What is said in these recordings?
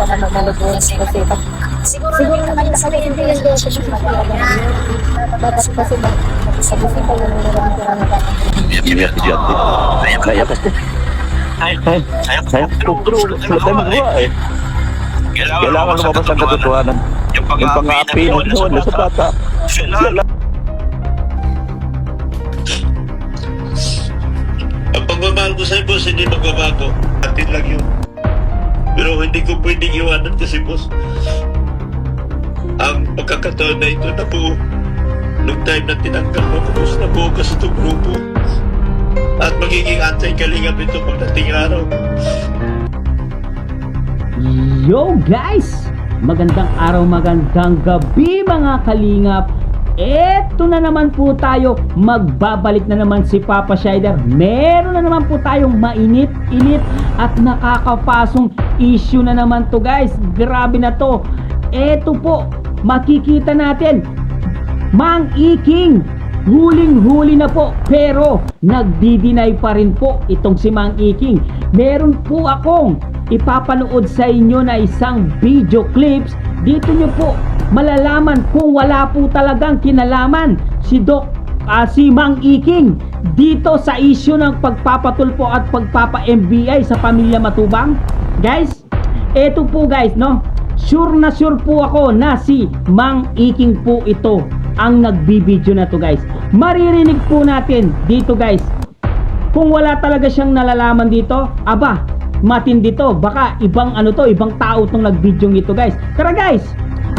pa naman nalagyan kasi siguro naman sa hindi yung dose yung dapat kasi sabihin pa yung Kaya pasti. Saya pero wala tayong magawa eh. Kailangan lumabas ang katotohanan. Yung pang-aapi noon sa bata. Ang pagmamahal ko sa'yo, boss, hindi magbabago. Atin lang yun. Pero hindi ko pwedeng iwanan kasi, boss, ang pagkakataon na ito nabuo nung time na tinanggal mo ko, boss, nabuo ka sa itong grupo. At magiging anti-kalingap ito pagdating araw. Yo guys! Magandang araw, magandang gabi mga kalingap. Eto na naman po tayo, magbabalik na naman si Papa Shider. Meron na naman po tayong mainit-init at nakakapasong issue na naman to guys. Grabe na to. Eto po, makikita natin Mang Iking, huling-huli na po, pero nagdi-deny pa rin po itong si Mang Iking. Meron po akong ipapanood sa inyo na isang video clips. Dito nyo po malalaman kung wala po talagang kinalaman si si Mang Iking dito sa issue ng pagpapatulpo at pagpapa-MBI sa pamilya Matubang. Guys, eto po guys, no? Sure na sure po ako na si Mang Iking po ito ang nagbibideo na to guys. Maririnig po natin dito guys. Kung wala talaga siyang nalalaman dito, aba, matindi to. Baka ibang ibang tao tong nag-video ito guys. Tara guys,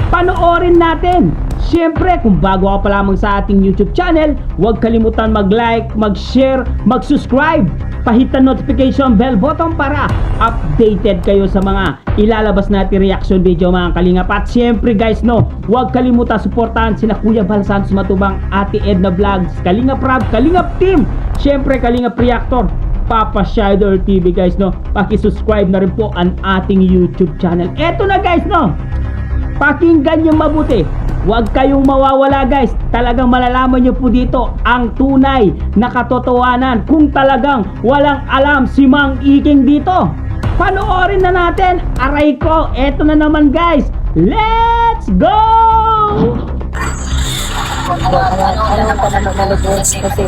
panoorin natin. Siyempre, kung bago ka pa lamang sa ating YouTube channel, huwag kalimutan mag-like, mag-share, mag-subscribe. Pahitan notification bell button para updated kayo sa mga ilalabas natin reaction video mga kalingap. At siyempre guys, no, huwag kalimutan suportahan sina Kuya Val Santos Matubang, Ate Edna Vlogs, Kalingap Rab, Kalingap Team, siyempre Kalingap Reactor, Papa Shider TV guys, no. Paki-subscribe na rin po ang ating YouTube channel. Eto na guys, no. Pakinggan nyo mabuti. Huwag kayong mawawala guys. Talagang malalaman nyo po dito ang tunay na katotohanan kung talagang walang alam si Mang Iking dito. Panoorin na natin. Aray ko, eto na naman guys. Let's go! naman pa naman nalagyan kasi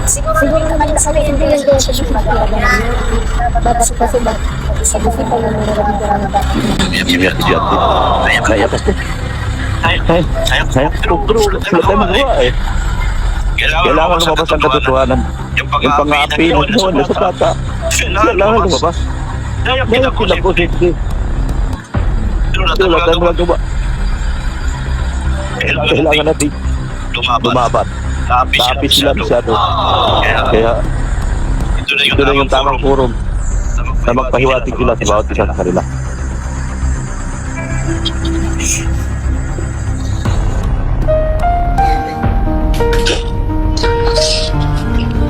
siguro naman sa hindi yung dose yung dapat kasi sabihin pa yung Kaya pasti. Saya pero wala tayong magawa eh. Kailangan lumabas ang katotohanan. Yung pang-aapi noon sa bata. Kailangan lumabas. Kaya pinag-positive. Pero wala tayong magawa. Kailangan natin lumabat. Tapi sila masyado. Kaya ito na yung tamang forum na magpahiwatig sila sa bawat isa sa kanila.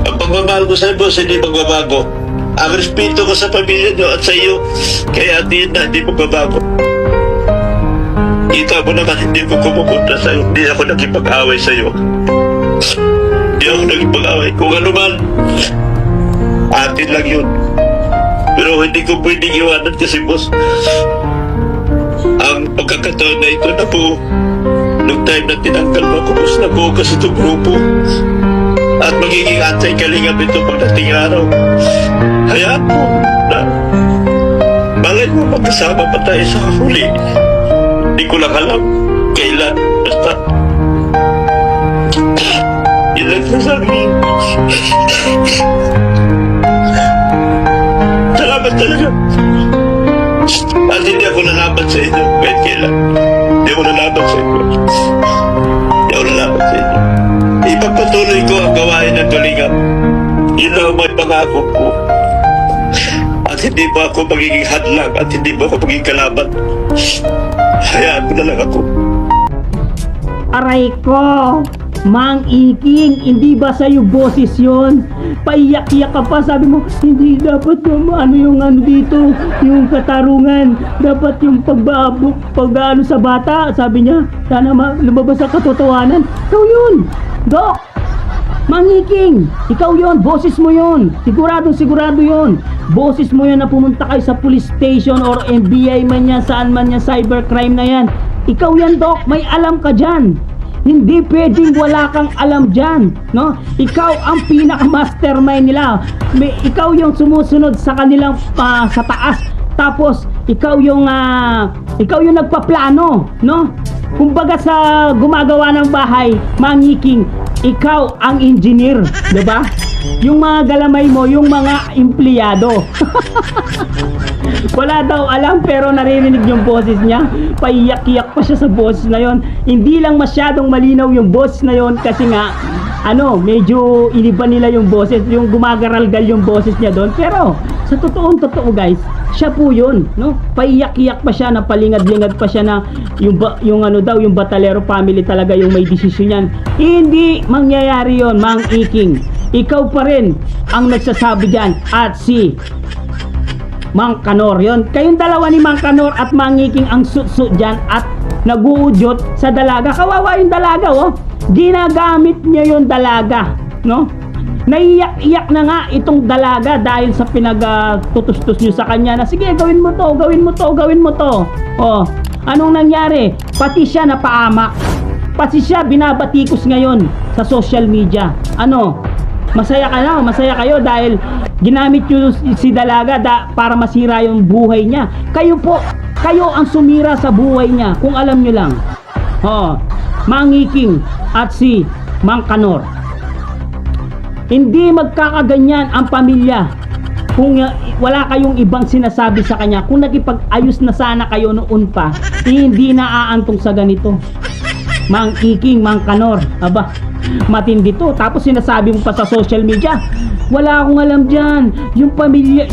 Ang pagmamahal ko sa'yo, boss, hindi magbabago. Ang respeto ko sa pamilya nyo at sa iyo, kaya atin na hindi magbabago. Kita mo naman, hindi ko kumupunta sa'yo. Hindi ako nakipag-away sa'yo. Hindi ako nakipag-away. Kung ano man, atin lang yun. Pero hindi ko pwedeng iwanan kasi, boss, ang pagkakataon na ito nabuo nung time na tinanggal mo ko, boss, nabuo ka sa itong grupo. At magiging anti-kalingap ito pagdating araw. Hayaan mo na malay mo magkasama pa tayo sa huli. Hindi ko lang alam kailan. Basta yun lang sasabihin. Salamat talaga. At hindi ako nalaban sa inyo kahit kailan. Hindi ako nalaban sa inyo. Hindi ako nalaban sa inyo. Ipagpatuloy ko ang gawain ng kalingap. Yun lang ang may pangako ko. At hindi pa ako magiging hadlang at hindi pa ako magiging kalaban. Hayaan mo na lang ako. Aray ko, Mang Iking, hindi ba sa'yo boses yun? Paiyak-iyak ka pa, sabi mo, hindi dapat yung dito, yung katarungan, dapat yung pag-ano sa bata, sabi niya, sana lumabas ang katotohanan. So yun, Dok, Mangiking, ikaw yon, boses mo yon. Sigurado yon. Boses mo yan na pumunta kayo sa police station or NBI man yan, saan man yan, cybercrime na yan. Ikaw yan, Doc, may alam ka dyan. Hindi pwedeng wala kang alam dyan, no? Ikaw ang pinaka-mastermind nila. Ikaw yung sumusunod sa kanilang sa taas. Tapos ikaw yung nagpaplano, no? Kumbaga sa gumagawa ng bahay, Mangiking, ikaw ang engineer, 'di ba? Yung mga galamay mo, yung mga empleyado. Wala daw alam pero naririnig yung boses niya. Paiyak-iyak pa siya sa boses na yon. Hindi lang masyadong malinaw yung boses na yon kasi nga medyo iniba nila yung boses, yung gumagaralgal yung boses niya doon. Pero sa totoo guys, siya po yun, no? Paiyak-iyak pa siya, na palingad-lingad pa siya na yung Batalero family talaga yung may desisyon yan. Hindi mangyayari yon, Mang Iking. Ikaw pa rin ang nagsasabi dyan at si Mang Kanor yon. Kayong dalawa ni Mang Kanor at Mang Iking ang sut-sut dyan at naguudyot sa dalaga. Kawawa yung dalaga, oh. Ginagamit niya yung dalaga, no? Naiyak-iyak na nga itong dalaga dahil sa pinagtutustos nyo sa kanya na sige, gawin mo to. Oh, anong nangyari? Pati siya napaamak. Pati siya binabatikos ngayon sa social media. Masaya kayo dahil ginamit nyo si dalaga para masira yung buhay niya. Kayo ang sumira sa buhay niya, kung alam nyo lang. Mang Iking at si Mang Kanor. Hindi magkakaganyan ang pamilya kung wala kayong ibang sinasabi sa kanya. Kung nakipag-ayos na sana kayo noon pa, hindi na aantong sa ganito. Mang Iking, Mang Kanor, aba, matindi to. Tapos sinasabi mo pa sa social media, wala akong alam dyan. Yung pamilya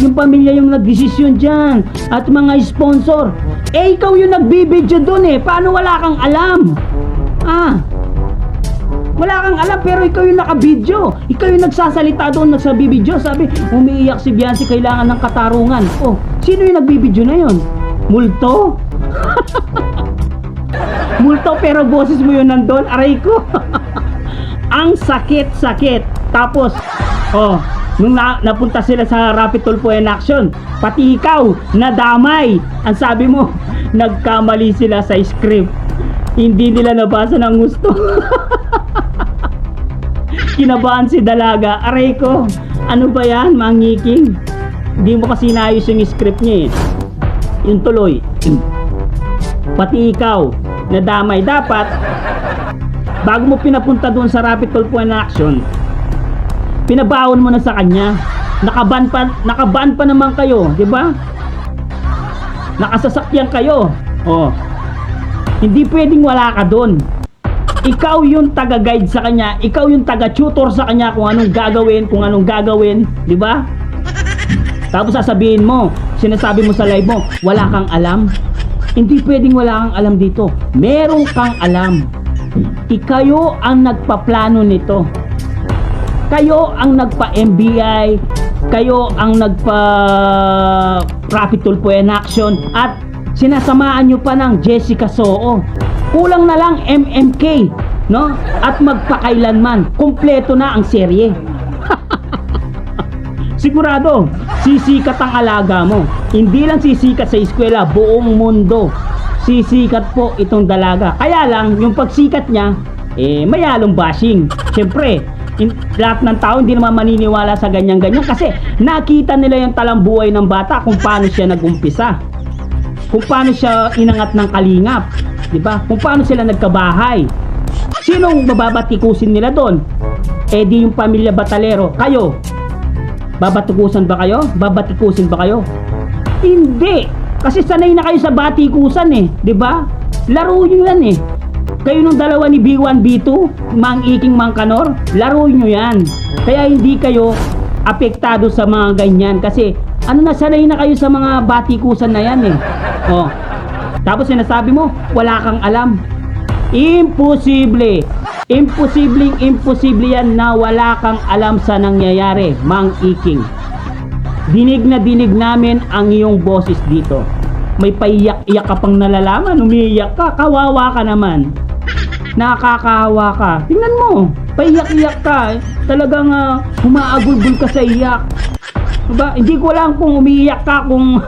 yung nagdesisyon dyan. At mga sponsor. Ikaw yung nagbibidyo dun eh. Paano wala kang alam? Wala kang alam pero ikaw yung nakabidyo. Ikaw yung nagsasalita doon, nagsabibidyo. Sabi, umiiyak si Biancy, kailangan ng katarungan. Sino yung nagbibidyo na yun? Multo? Multo pero boses mo yun nandun. Aray ko. Ang sakit-sakit. Tapos, nung napunta sila sa Rapid Tulfo in Action, pati ikaw, nadamay. Ang sabi mo, nagkamali sila sa script. Hindi nila nabasa ng gusto. Kinabahan si dalaga. Aray ko, ano ba yan, Mang Iking? Hindi mo kasi naayos yung script niya eh. Yung tuloy. Pati ikaw, nadamay. Dapat, bago mo pinapunta doon sa Rapid Tulfo in Action, pinabaon mo na sa kanya. Nakaban pa naman kayo, di ba? Nakasasakyan kayo. Hindi pwedeng wala ka doon. Ikaw yung taga-guide sa kanya, ikaw yung taga-tutor sa kanya kung anong gagawin, di ba? Tapos sasabihin mo, sinasabi mo sa live mo, wala kang alam. Hindi pwedeng wala kang alam dito. Meron kang alam. Ikayo ang nagpaplano nito. Kayo ang nagpa-MBI, kayo ang nagpa-Rapid Tulfo in Action at sinasamaan nyo pa ng Jessica Soo. Kulang na lang MMK, no? At magpakailanman, kumpleto na ang serye. Sigurado, sisikat ang alaga mo. Hindi lang sisikat sa eskwela, buong mundo. Sisikat po itong dalaga. Kaya lang, yung pagsikat niya, mayalong bashing. Siyempre, lahat ng tao hindi naman maniniwala sa ganyan-ganyan kasi nakita nila yung talambuhay ng bata kung paano siya nag-umpisa. Kung paano siya inangat ng kalingap, di ba? Kung paano sila nagkabahay. Sinong babatikusin nila doon? Di yung pamilya Batalero. Kayo, babatikusin ba kayo? Hindi. Kasi sanay na kayo sa batikusan eh, di ba? Laro nyo yan eh. Kayo nung dalawa ni B1, B2, Mang Iking, Mang Kanor, laro nyo yan. Kaya hindi kayo apektado sa mga ganyan kasi nasanay na kayo sa mga batikusan na yan eh. Tapos sinasabi mo, wala kang alam. Imposible yan na wala kang alam sa nangyayari, Mang Iking. Dinig na dinig namin ang iyong boses dito. May paiyak-iyak ka pang nalalaman, umiiyak ka, kawawa ka naman. nakakahawa ka. Tingnan mo, paiyak-iyak ka. Talagang humaagulgul ka sa iyak. Diba? Hindi ko alam kung umiiyak ka, kung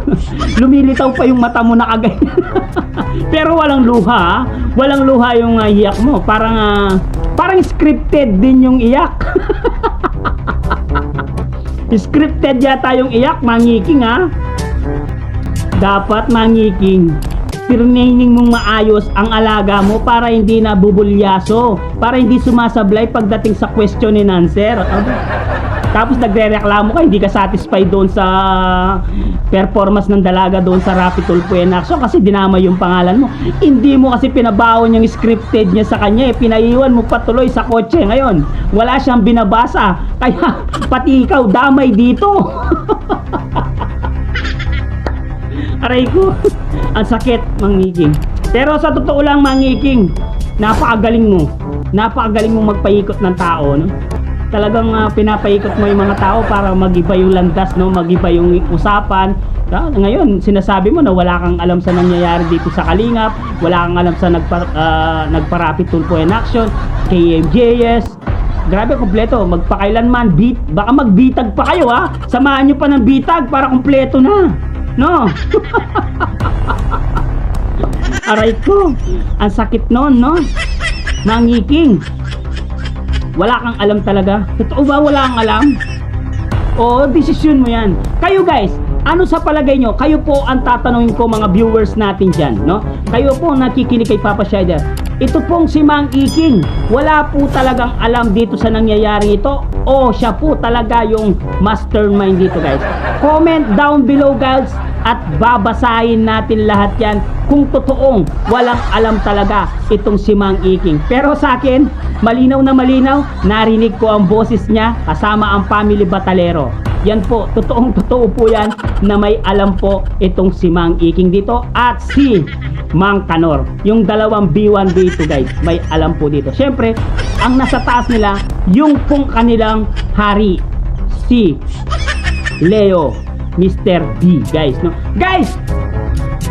lumilitaw pa yung mata mo na kaganyan. Pero walang luha, walang luha yung iyak mo. Parang scripted din yung iyak. Scripted yata yung iyak, mangiking ha. Dapat mangiking. Tirnaining mong maayos ang alaga mo para hindi na bubulyaso, para hindi sumasablay pagdating sa question and answer. Tapos nagre-reklamo ka, hindi ka satisfied doon sa performance ng dalaga doon sa Rapid Tulfo and Action kasi dinamay yung pangalan mo. Hindi mo kasi pinabaon yung scripted niya sa kanya, pinaiwan mo patuloy sa kotse. Ngayon, wala siyang binabasa, kaya pati ikaw damay dito. Aray ko, ang sakit, Mangiking. Pero sa totoo lang, Mangiking, napakagaling mo. Napakagaling mo magpaikot ng tao, no? Talagang pinapaikot mo yung mga tao para magiba yung landas, no? Magiba yung usapan. Ngayon, sinasabi mo na wala kang alam sa nangyayari dito sa Kalingap, wala kang alam sa nagpa-Rapid Tulfo and Action, KMJS. Grabe, kompleto. Magpakailanman, baka magbitag pa kayo, ha? Samahan nyo pa ng bitag para kompleto na. No? Aray ko, ang sakit nun, no? Mangiking. Wala kang alam talaga. Totoo ba wala kang alam? Oo, desisyon mo yan. Kayo guys, ano sa palagay nyo? Kayo po ang tatanungin ko, mga viewers natin dyan, no? Kayo po nakikinig kay Papa Shider. Ito pong si Mang Iking, wala po talagang alam dito sa nangyayari ito, o siya po talaga yung mastermind dito guys. Comment down below guys, at babasahin natin lahat yan kung totoong walang alam talaga itong si Mang Iking. Pero sa akin, malinaw na malinaw, narinig ko ang boses niya kasama ang family batalero. Yan po, totoong totoo po yan na may alam po itong si Mang Iking dito at si Mang Kanor. Yung dalawang B1 B2 guys, may alam po dito. Syempre, ang nasa taas nila, yung pong kanilang hari, si Leo Mr. D guys, no? Guys,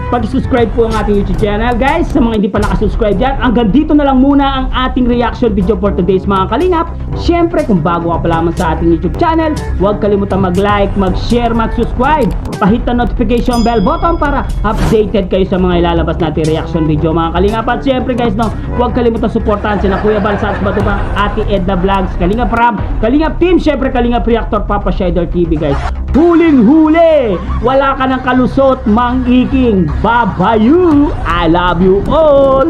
pag-subscribe po ang ating YouTube channel guys. Sa mga hindi pa nakasubscribe dyan, hanggang dito na lang muna ang ating reaction video for today's mga kalingap. Syempre, kung bago ka pa lamang sa ating YouTube channel, huwag kalimutan mag-like, mag-share, mag-subscribe, pahit ang notification bell button para updated kayo sa mga ilalabas natin reaction video mga kalingap. At syempre guys, no, huwag kalimutan suportahan sina Kuya Balsas Batubang, Ate Edna Vlogs, Kalingap Rab, Kalingap Team, syempre Kalingap Reactor, Papa Shider TV guys. Huling-huli, wala ka ng kalusot, Mang Iking. Bye-bye you. I love you all.